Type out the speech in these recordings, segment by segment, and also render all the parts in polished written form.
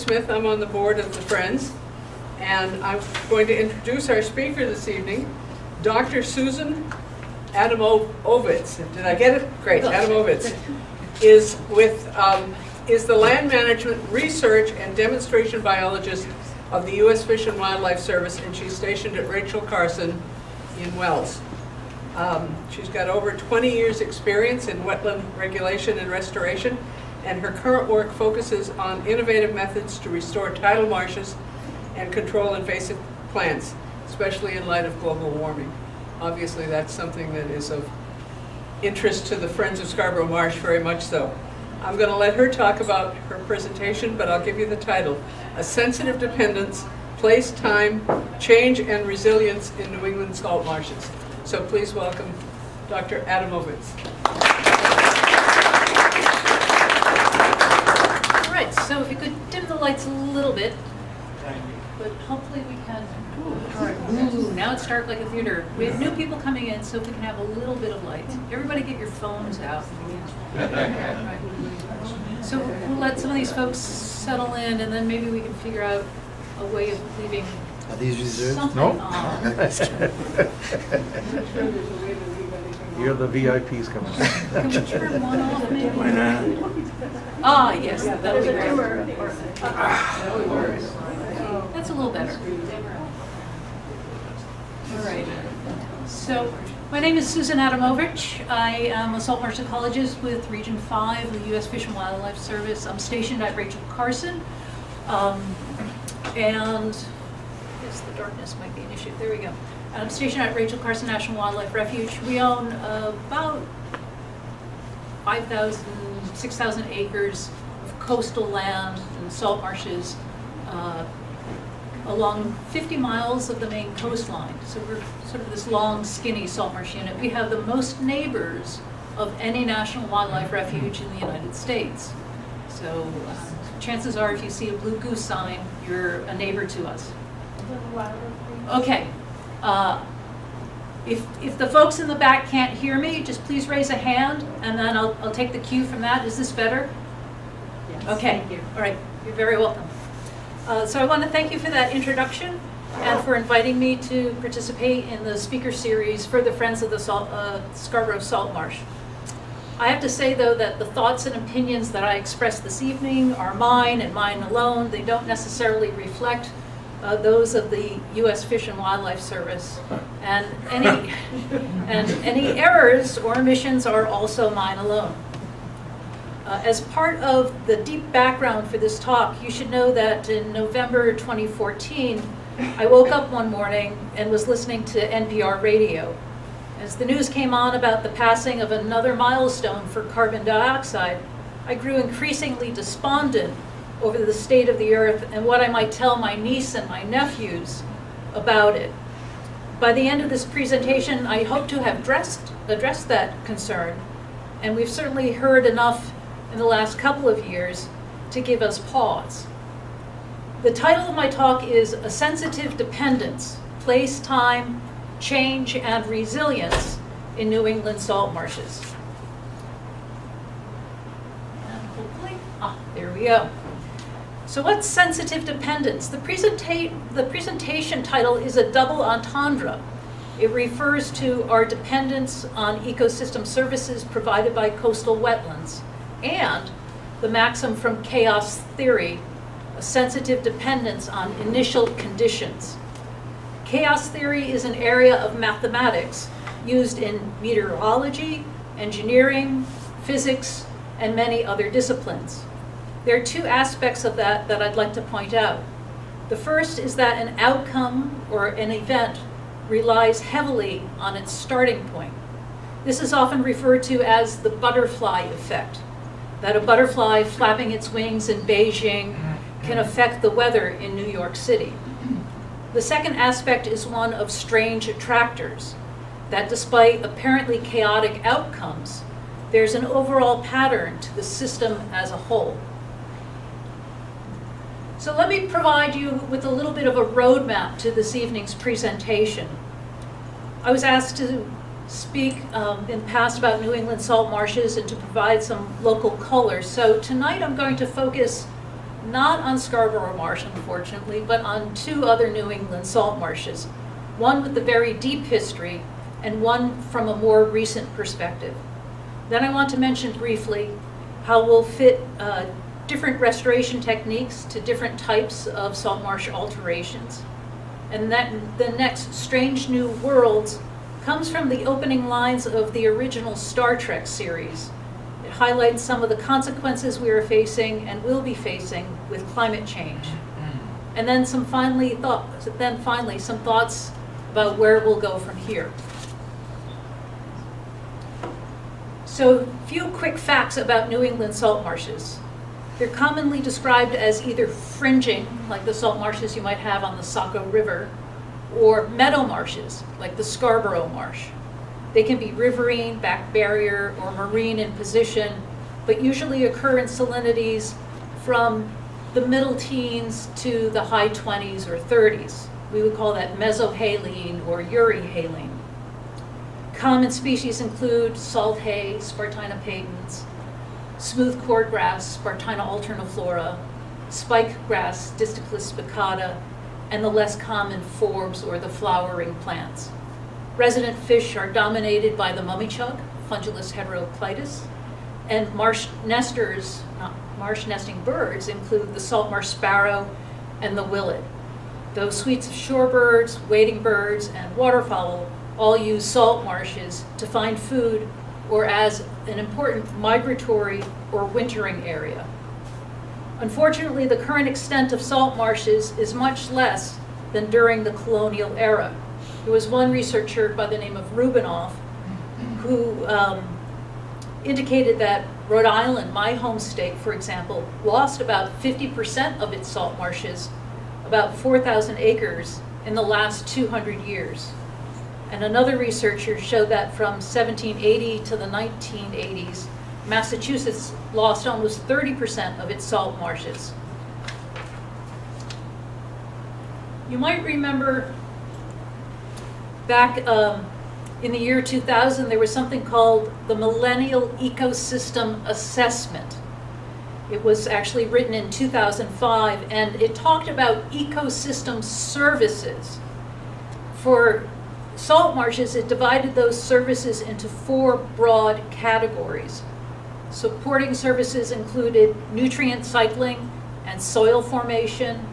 Smith. I'm on the board of the Friends, and I'm going to introduce our speaker this evening, Dr. Susan Adamovitz. Did I get it? Great. Adamovitz is the land management research and demonstration biologist of the U.S. Fish and Wildlife Service, and she's stationed at Rachel Carson in Wells. She's got over 20 years experience in wetland regulation and restoration, and her current work focuses on innovative methods to restore tidal marshes and control invasive plants, especially in light of global warming. Obviously, that's something that is of interest to the Friends of Scarborough Marsh, very much so. I'm going to let her talk about her presentation, but I'll give you the title: A Sensitive Dependence, Place, Time, Change, and Resilience in New England Salt Marshes. So please welcome Dr. Adamovitz. All right, so if you could dim the lights a little bit, but hopefully we can. All right. Ooh, now it's dark like a theater. We have new people coming in, so if we can have a little bit of light. Everybody get your phones out. Right. So we'll let some of these folks settle in, and then maybe we can figure out a way of leaving. Are these reserved? Something on. You're the VIPs coming. Can we turn one off, maybe? Why not? Ah, yes, that'll be great. That's a little better. All right. So, my name is Susan Adamovitz. I am a salt marsh ecologist with Region 5 of the U.S. Fish and Wildlife Service. I'm stationed at Rachel Carson. And yes, the darkness might be an issue. There we go. And I'm stationed at Rachel Carson National Wildlife Refuge. We own about 5,000, 6,000 acres of coastal land and salt marshes along 50 miles of the main coastline. So we're sort of this long, skinny salt marsh unit. We have the most neighbors of any national wildlife refuge in the United States. So chances are, if you see a blue goose sign, you're a neighbor to us. Okay. If the folks in the back can't hear me, just please raise a hand, and then I'll take the cue from that. Is this better? Yes. Okay. Thank you. All right. You're very welcome. So I want to thank you for that introduction and for inviting me to participate in the speaker series for the Friends of the Scarborough Salt Marsh. I have to say, though, that the thoughts and opinions that I express this evening are mine and mine alone. They don't necessarily reflect those of the U.S. Fish and Wildlife Service. And any errors or omissions are also mine alone. As part of the deep background for this talk, you should know that in November 2014, I woke up one morning and was listening to NPR radio. As the news came on about the passing of another milestone for carbon dioxide, I grew increasingly despondent over the state of the earth and what I might tell my niece and my nephews about it. By the end of this presentation, I hope to have addressed that concern, and we've certainly heard enough in the last couple of years to give us pause. The title of my talk is A Sensitive Dependence, Place, Time, Change, and Resilience in New England Salt Marshes. And hopefully, there we go. So what's sensitive dependence? The presentation title is a double entendre. It refers to our dependence on ecosystem services provided by coastal wetlands, and the maxim from chaos theory, a sensitive dependence on initial conditions. Chaos theory is an area of mathematics used in meteorology, engineering, physics, and many other disciplines. There are two aspects of that I'd like to point out. The first is that an outcome or an event relies heavily on its starting point. This is often referred to as the butterfly effect, that a butterfly flapping its wings in Beijing can affect the weather in New York City. The second aspect is one of strange attractors, that despite apparently chaotic outcomes, there's an overall pattern to the system as a whole. So let me provide you with a little bit of a roadmap to this evening's presentation. I was asked to speak in the past about New England salt marshes and to provide some local color. So tonight I'm going to focus not on Scarborough Marsh, unfortunately, but on two other New England salt marshes, one with a very deep history and one from a more recent perspective. Then I want to mention briefly how we'll fit different restoration techniques to different types of salt marsh alterations. And that the next Strange New Worlds comes from the opening lines of the original Star Trek series. It highlights some of the consequences we are facing and will be facing with climate change. And then finally some thoughts about where we'll go from here. So, a few quick facts about New England salt marshes. They're commonly described as either fringing, like the salt marshes you might have on the Saco River, or meadow marshes, like the Scarborough Marsh. They can be riverine, back barrier, or marine in position, but usually occur in salinities from the middle teens to the high 20s or 30s. We would call that mesohaline or euryhaline. Common species include salt hay, Spartina patens, smooth cordgrass, Spartina alterniflora, spike grass, Disticus spicata, and the less common forbs or the flowering plants. Resident fish are dominated by the mummychug, Fungulus heteroclitus, and marsh nesting birds include the salt marsh sparrow and the willet. Those suites of shorebirds, wading birds, and waterfowl all use salt marshes to find food or as an important migratory or wintering area. Unfortunately, the current extent of salt marshes is much less than during the colonial era. There was one researcher by the name of Rubinoff who indicated that Rhode Island, my home state, for example, lost about 50% of its salt marshes, about 4,000 acres, in the last 200 years. And another researcher showed that from 1780 to the 1980s, Massachusetts lost almost 30% of its salt marshes. You might remember back in the year 2000, there was something called the Millennial Ecosystem Assessment. It was actually written in 2005, and it talked about ecosystem services. For salt marshes, it divided those services into 4 broad categories. Supporting services included nutrient cycling and soil formation.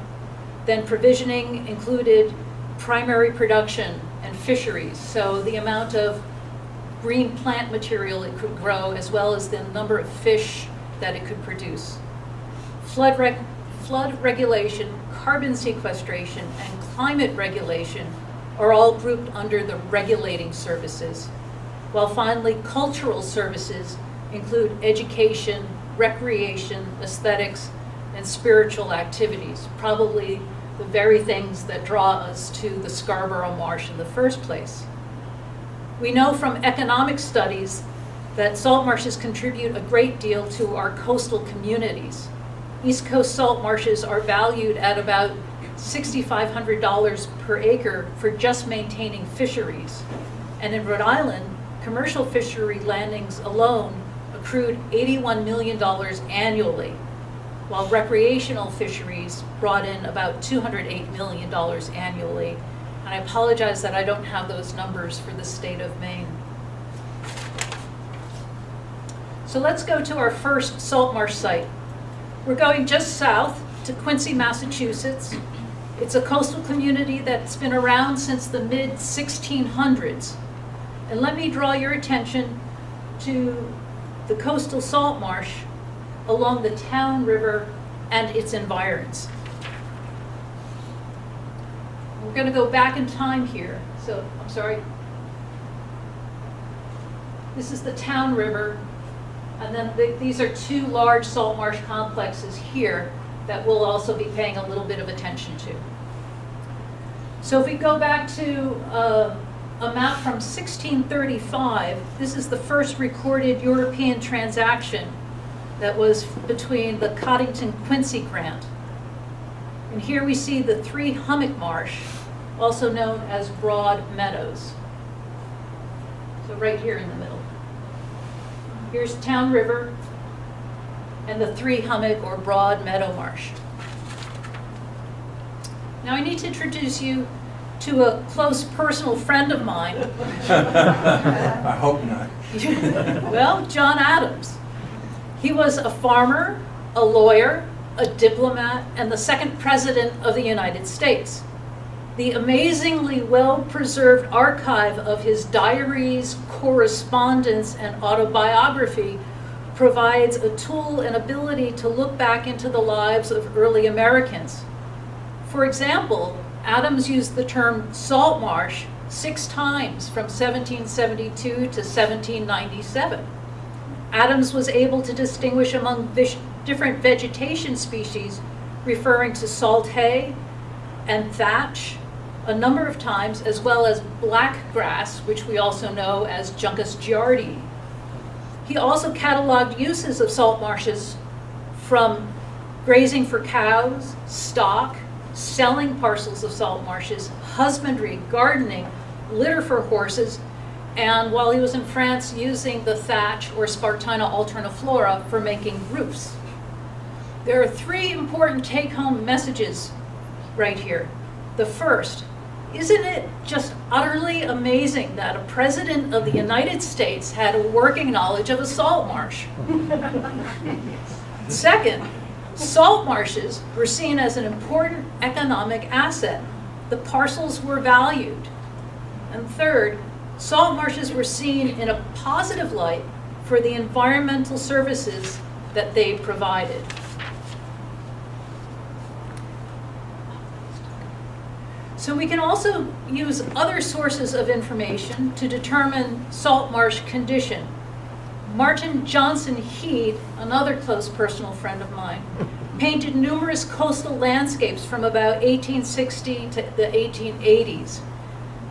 Then provisioning included primary production and fisheries, so the amount of green plant material it could grow as well as the number of fish that it could produce. Flood regulation, carbon sequestration, and climate regulation are all grouped under the regulating services, while finally cultural services include education, recreation, aesthetics, and spiritual activities, probably the very things that draw us to the Scarborough Marsh in the first place. We know from economic studies that salt marshes contribute a great deal to our coastal communities. East Coast salt marshes are valued at about $6,500 per acre for just maintaining fisheries. And in Rhode Island, commercial fishery landings alone accrued $81 million annually, while recreational fisheries brought in about $208 million annually. And I apologize that I don't have those numbers for the state of Maine. So let's go to our first salt marsh site. We're going just south to Quincy, Massachusetts. It's a coastal community that's been around since the mid-1600s. And let me draw your attention to the coastal salt marsh along the Town River and its environs. We're going to go back in time here. So, I'm sorry. This is the Town River, and then these are 2 large salt marsh complexes here that we'll also be paying a little bit of attention to. So if we go back to a map from 1635, this is the first recorded European transaction that was between the Coddington-Quincy Grant. And here we see the 3 hummock marsh, also known as broad meadows. So right here in the middle. Here's Town River and the 3 hummock or broad meadow marsh. Now I need to introduce you to a close personal friend of mine. I hope not. Well, John Adams. He was a farmer, a lawyer, a diplomat, and the second president of the United States. The amazingly well-preserved archive of his diaries, correspondence, and autobiography provides a tool and ability to look back into the lives of early Americans. For example, Adams used the term salt marsh 6 times from 1772 to 1797. Adams was able to distinguish among different vegetation species, referring to salt hay and thatch a number of times, as well as black grass, which we also know as Juncus giardi. He also cataloged uses of salt marshes from grazing for cows, stock, selling parcels of salt marshes, husbandry, gardening, litter for horses, and while he was in France, using the thatch or Spartina alterniflora for making roofs. There are 3 important take-home messages right here. The first, isn't it just utterly amazing that a president of the United States had a working knowledge of a salt marsh? Second, salt marshes were seen as an important economic asset. The parcels were valued. And third, salt marshes were seen in a positive light for the environmental services that they provided. So we can also use other sources of information to determine salt marsh condition. Martin Johnson Head, another close personal friend of mine, painted numerous coastal landscapes from about 1860 to the 1880s.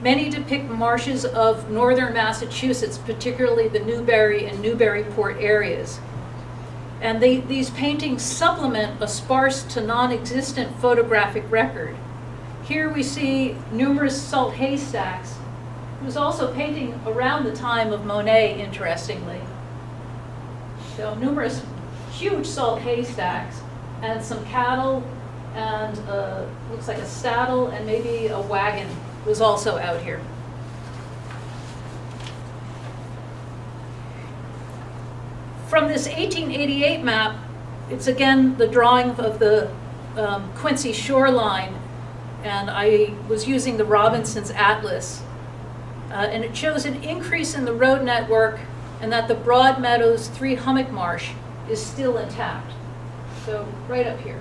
Many depict marshes of northern Massachusetts, particularly the Newbury and Newburyport areas. And these paintings supplement a sparse to non-existent photographic record. Here we see numerous salt haystacks. He was also painting around the time of Monet, interestingly. So numerous huge salt haystacks and some cattle and looks like a saddle and maybe a wagon was also out here. From this 1888 map, it's again the drawing of the Quincy shoreline, and I was using the Robinson's Atlas. And it shows an increase in the road network and that the Broad Meadows 3 Hummock Marsh is still intact. So right up here.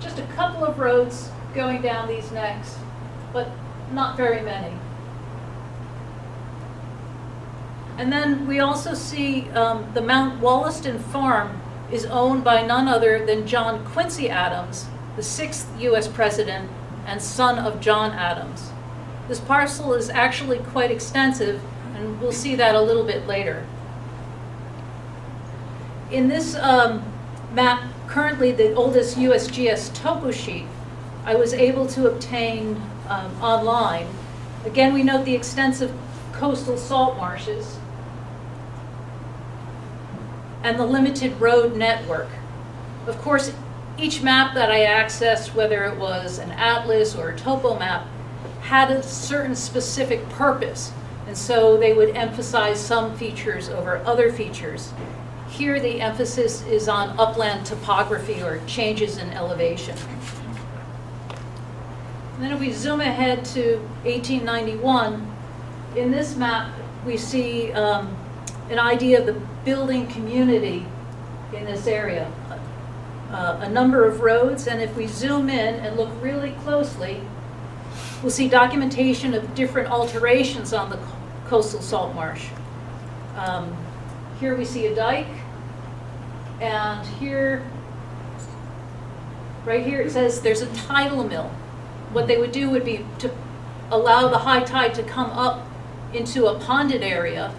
Just a couple of roads going down these necks, but not very many. And then we also see the Mount Wollaston Farm is owned by none other than John Quincy Adams, the 6th U.S. president and son of John Adams. This parcel is actually quite extensive, and we'll see that a little bit later. In this map, currently the oldest USGS topo sheet, I was able to obtain online. Again, we note the extensive coastal salt marshes and the limited road network. Of course, each map that I accessed, whether it was an atlas or a topo map, had a certain specific purpose, and so they would emphasize some features over other features. Here the emphasis is on upland topography or changes in elevation. And then if we zoom ahead to 1891, in this map we see an idea of the building community in this area. A number of roads, and if we zoom in and look really closely, we'll see documentation of different alterations on the coastal salt marsh. Here we see a dike, and here, right here it says there's a tidal mill. What they would do would be to allow the high tide to come up into a ponded area,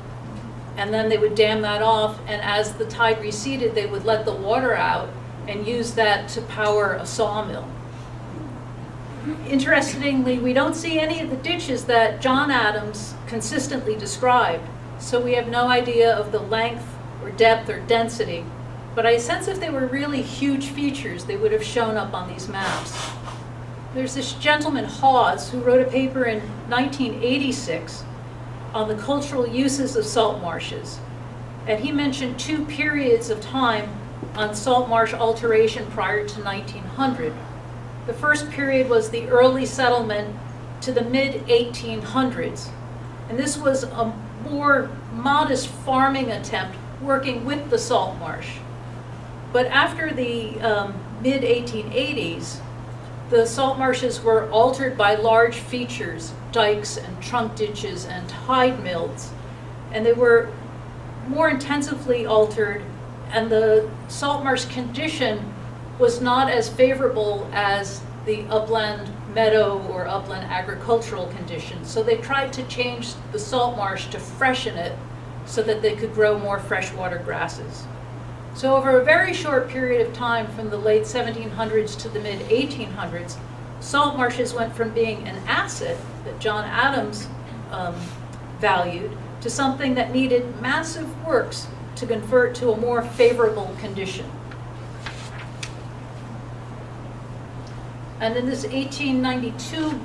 and then they would dam that off, and as the tide receded, they would let the water out and use that to power a sawmill. Interestingly, we don't see any of the ditches that John Adams consistently described, so we have no idea of the length or depth or density, but I sense if they were really huge features, they would have shown up on these maps. There's this gentleman, Hawes, who wrote a paper in 1986 on the cultural uses of salt marshes. And he mentioned two periods of time on salt marsh alteration prior to 1900. The first period was the early settlement to the mid-1800s. And this was a more modest farming attempt working with the salt marsh. But after the mid-1880s, the salt marshes were altered by large features, dikes and trunk ditches and tide mills. And they were more intensively altered, and the salt marsh condition was not as favorable as the upland meadow or upland agricultural conditions. So they tried to change the salt marsh to freshen it so that they could grow more freshwater grasses. So over a very short period of time, from the late 1700s to the mid 1800s, salt marshes went from being an asset that John Adams valued to something that needed massive works to convert to a more favorable condition. And in this 1892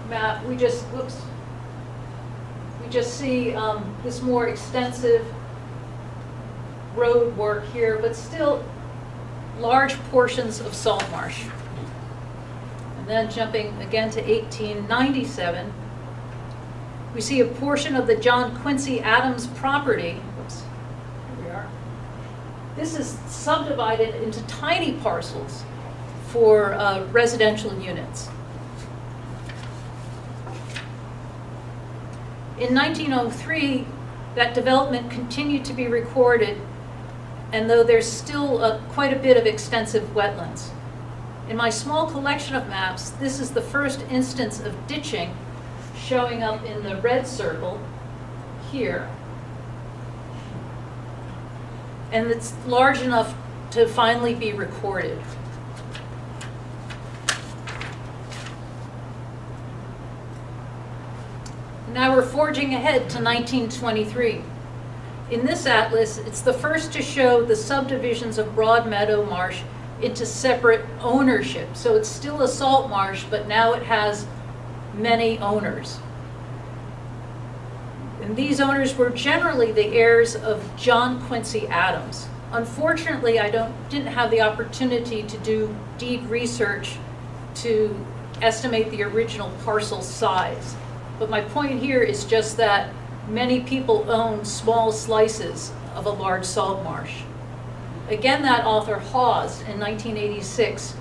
map, we just see this more extensive road work here, but still large portions of salt marsh. And then jumping again to 1897, we see a portion of the John Quincy Adams property. Oops, here we are. This is subdivided into tiny parcels for residential units. In 1903, that development continued to be recorded, and though there's still quite a bit of extensive wetlands. In my small collection of maps, this is the first instance of ditching showing up in the red circle here. And it's large enough to finally be recorded. Now we're forging ahead to 1923. In this atlas, it's the first to show the subdivisions of Broadmeadow Marsh into separate ownership. So it's still a salt marsh, but now it has many owners. And these owners were generally the heirs of John Quincy Adams. Unfortunately, I didn't have the opportunity to do deed research to estimate the original parcel size. But my point here is just that many people own small slices of a large salt marsh. Again, that author Hawes in 1986,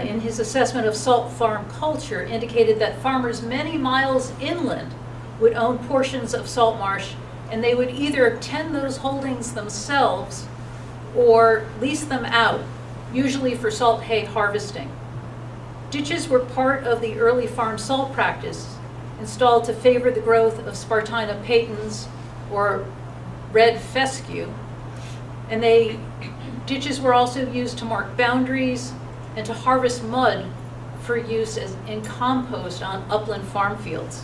in his assessment of salt farm culture, indicated that farmers many miles inland would own portions of salt marsh, and they would either tend those holdings themselves or lease them out, usually for salt hay harvesting. Ditches were part of the early farm salt practice, installed to favor the growth of Spartina patens or red fescue. And ditches were also used to mark boundaries and to harvest mud for use in compost on upland farm fields.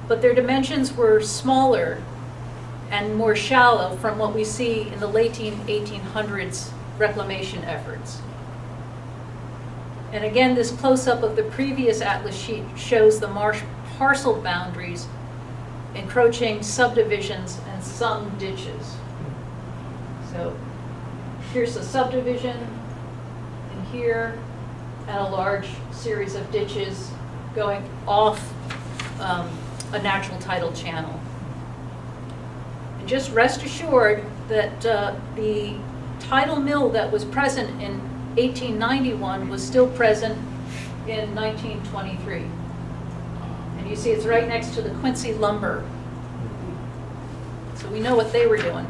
But their dimensions were smaller and more shallow from what we see in the late 1800s reclamation efforts. And again, this close-up of the previous atlas sheet shows the marsh parcel boundaries encroaching subdivisions and some ditches. So here's a subdivision in here, and a large series of ditches going off a natural tidal channel. And just rest assured that the tidal mill that was present in 1891 was still present in 1923. And you see it's right next to the Quincy lumber. So we know what they were doing.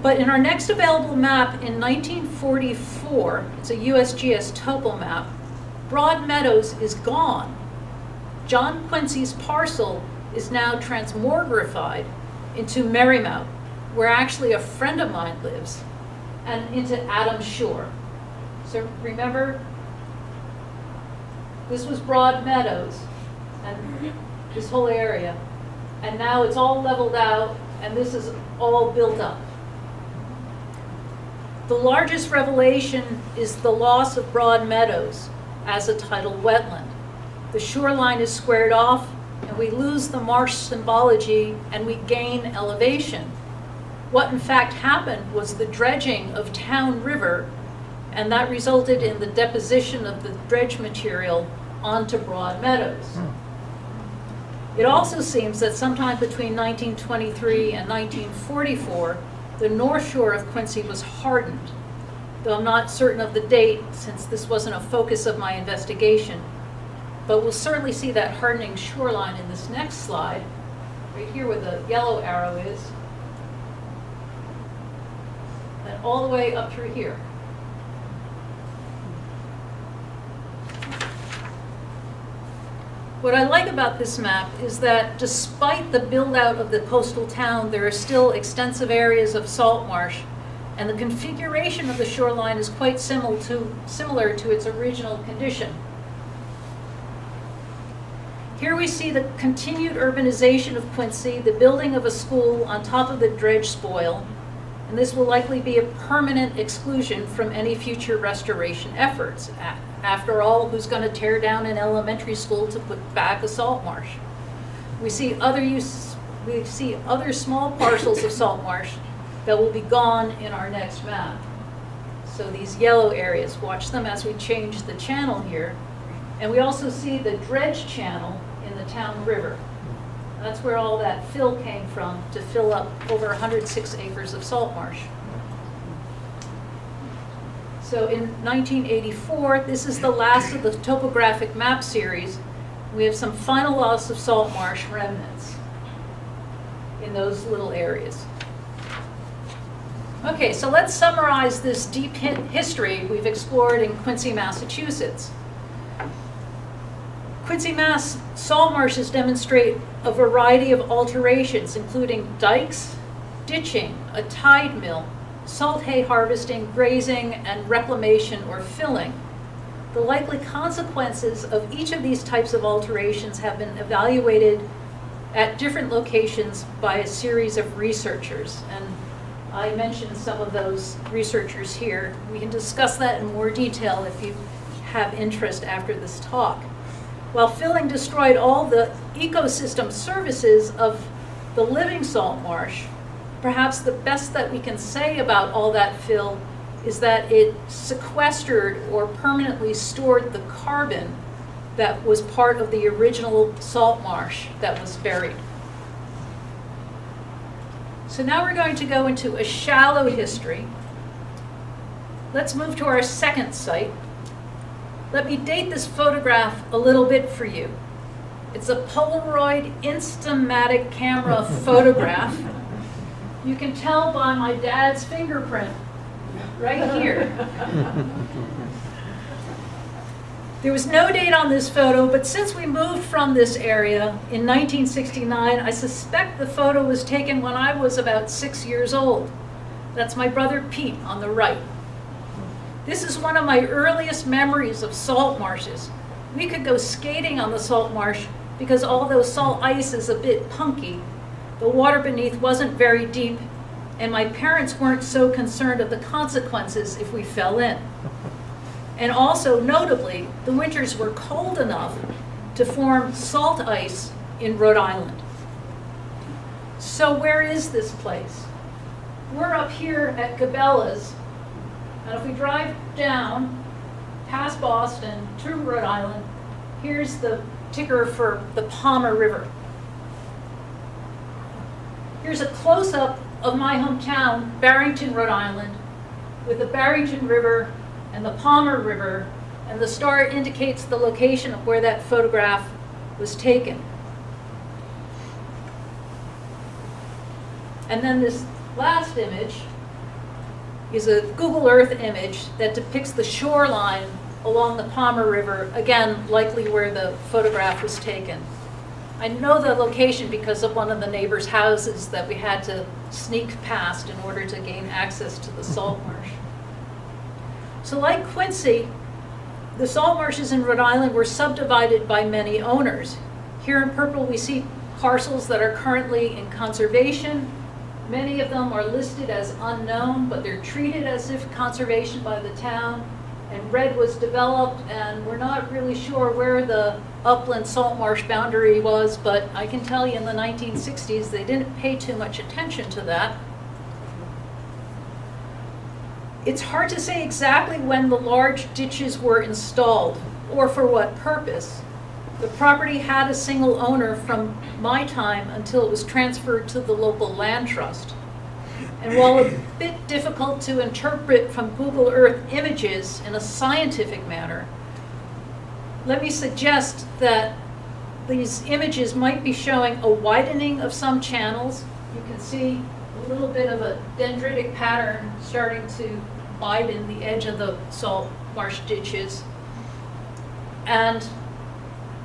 But in our next available map in 1944, it's a USGS topo map, Broadmeadows is gone. John Quincy's parcel is now transmogrified into Merrymount, where actually a friend of mine lives, and into Adams Shore. So remember, this was Broadmeadows, and this whole area, and now it's all leveled out, and this is all built up. The largest revelation is the loss of Broad Meadows as a tidal wetland. The shoreline is squared off, and we lose the marsh symbology, and we gain elevation. What in fact happened was the dredging of Town River, and that resulted in the deposition of the dredge material onto Broad Meadows. It also seems that sometime between 1923 and 1944, the north shore of Quincy was hardened, though I'm not certain of the date since this wasn't a focus of my investigation. But we'll certainly see that hardening shoreline in this next slide, right here where the yellow arrow is, and all the way up through here. What I like about this map is that despite the build out of the coastal town, there are still extensive areas of salt marsh, and the configuration of the shoreline is quite similar to its original condition. Here we see the continued urbanization of Quincy, the building of a school on top of the dredge spoil, and this will likely be a permanent exclusion from any future restoration efforts. After all, who's going to tear down an elementary school to put back a salt marsh? We see other small parcels of salt marsh that will be gone in our next map. So these yellow areas, watch them as we change the channel here. And we also see the dredge channel in the Town River. That's where all that fill came from to fill up over 106 acres of salt marsh. So in 1984, this is the last of the topographic map series. We have some final loss of salt marsh remnants in those little areas. Okay, so let's summarize this deep history we've explored in Quincy, Massachusetts. Quincy, Mass. Salt marshes demonstrate a variety of alterations, including dikes, ditching, a tide mill, salt hay harvesting, grazing, and reclamation or filling. The likely consequences of each of these types of alterations have been evaluated at different locations by a series of researchers. And I mentioned some of those researchers here. We can discuss that in more detail if you have interest after this talk. While filling destroyed all the ecosystem services of the living salt marsh, perhaps the best that we can say about all that fill is that it sequestered or permanently stored the carbon that was part of the original salt marsh that was buried. So now we're going to go into a shallow history. Let's move to our second site. Let me date this photograph a little bit for you. It's a Polaroid Instamatic camera photograph. You can tell by my dad's fingerprint right here. There was no date on this photo, but since we moved from this area in 1969, I suspect the photo was taken when I was about 6 years old. That's my brother Pete on the right. This is one of my earliest memories of salt marshes. We could go skating on the salt marsh because although salt ice is a bit punky, the water beneath wasn't very deep, and my parents weren't so concerned of the consequences if we fell in. And also, notably, the winters were cold enough to form salt ice in Rhode Island. So where is this place? We're up here at Cabela's, and if we drive down past Boston to Rhode Island, here's the ticker for the Palmer River. Here's a close-up of my hometown, Barrington, Rhode Island, with the Barrington River and the Palmer River, and the star indicates the location of where that photograph was taken. And then this last image is a Google Earth image that depicts the shoreline along the Palmer River, again, likely where the photograph was taken. I know the location because of one of the neighbors' houses that we had to sneak past in order to gain access to the salt marsh. So like Quincy, the salt marshes in Rhode Island were subdivided by many owners. Here in purple we see parcels that are currently in conservation, Many of them are listed as unknown, but they're treated as if conservation by the town. And red was developed, and we're not really sure where the upland salt marsh boundary was, but I can tell you in the 1960s, they didn't pay too much attention to that. It's hard to say exactly when the large ditches were installed, or for what purpose. The property had a single owner from my time until it was transferred to the local land trust. And while a bit difficult to interpret from Google Earth images in a scientific manner, let me suggest that these images might be showing a widening of some channels. You can see a little bit of a dendritic pattern starting to widen the edge of the salt marsh ditches. And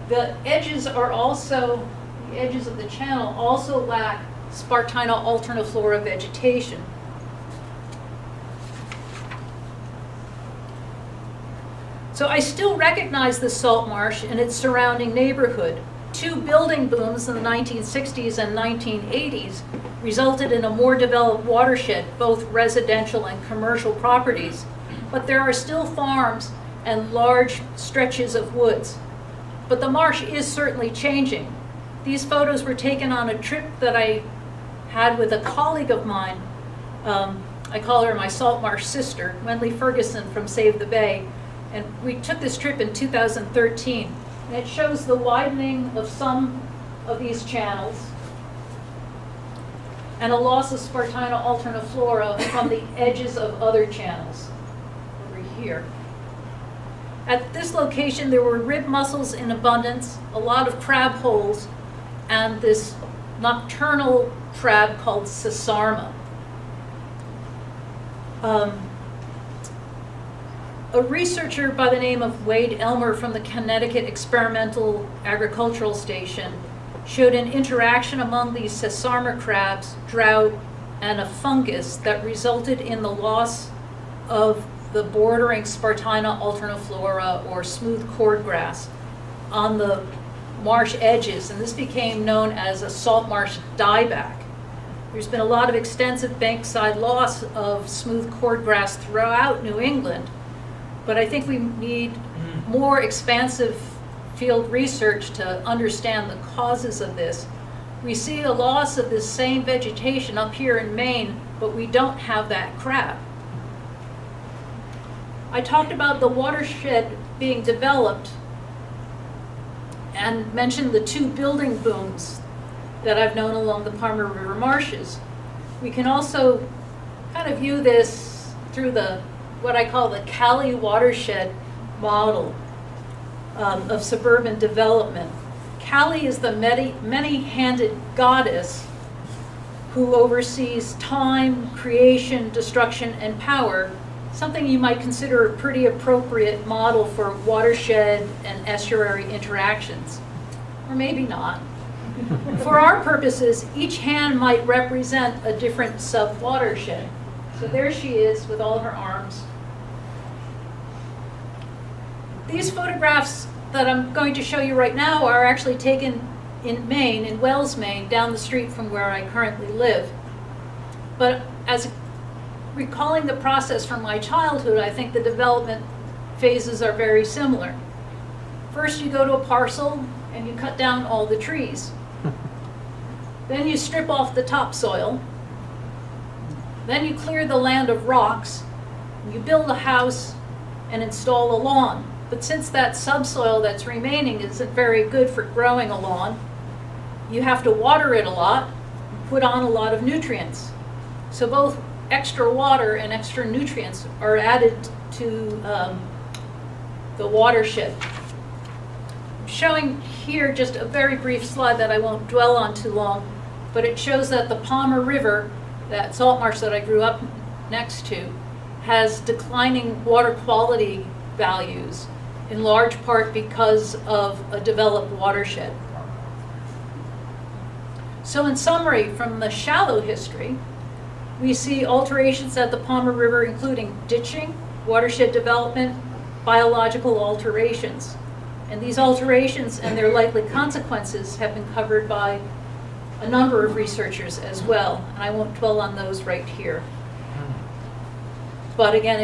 the edges are also, the edges of the channel also lack Spartina alterniflora vegetation. So I still recognize the salt marsh and its surrounding neighborhood. 2 building booms in the 1960s and 1980s resulted in a more developed watershed, both residential and commercial properties. But there are still farms and large stretches of woods. But the marsh is certainly changing. These photos were taken on a trip that I had with a colleague of mine. I call her my salt marsh sister, Wendley Ferguson from Save the Bay. And we took this trip in 2013. And it shows the widening of some of these channels and a loss of Spartina alterniflora from the edges of other channels over here. At this location, there were rib mussels in abundance, a lot of crab holes, and this nocturnal crab called Sesarma. A researcher by the name of Wade Elmer from the Connecticut Experimental Agricultural Station showed an interaction among these Sesarma crabs, drought, and a fungus that resulted in the loss of the bordering Spartina alterniflora, or smooth cordgrass, on the marsh edges, and this became known as a salt marsh dieback. There's been a lot of extensive bankside loss of smooth cordgrass throughout New England, but I think we need more expansive field research to understand the causes of this. We see a loss of this same vegetation up here in Maine, but we don't have that crab. I talked about the watershed being developed and mentioned the 2 building booms that I've known along the Palmer River marshes. We can also kind of view this through what I call the Cali watershed model of suburban development. Cali is the many-handed goddess who oversees time, creation, destruction, and power, something you might consider a pretty appropriate model for watershed and estuary interactions. Or maybe not. For our purposes, each hand might represent a different sub-watershed. So there she is with all her arms. These photographs that I'm going to show you right now are actually taken in Maine, in Wells, Maine, down the street from where I currently live. But as recalling the process from my childhood, I think the development phases are very similar. First, you go to a parcel and you cut down all the trees. Then you strip off the topsoil. Then you clear the land of rocks. You build a house and install a lawn. But since that subsoil that's remaining isn't very good for growing a lawn, you have to water it a lot, put on a lot of nutrients. So both extra water and extra nutrients are added to the watershed. I'm showing here just a very brief slide that I won't dwell on too long, but it shows that the Palmer River, that salt marsh that I grew up next to, has declining water quality values, in large part because of a developed watershed. So in summary, from the shallow history, we see alterations at the Palmer River, including ditching, watershed development, biological alterations. And these alterations and their likely consequences have been covered by a number of researchers as well, and I won't dwell on those right here. But again,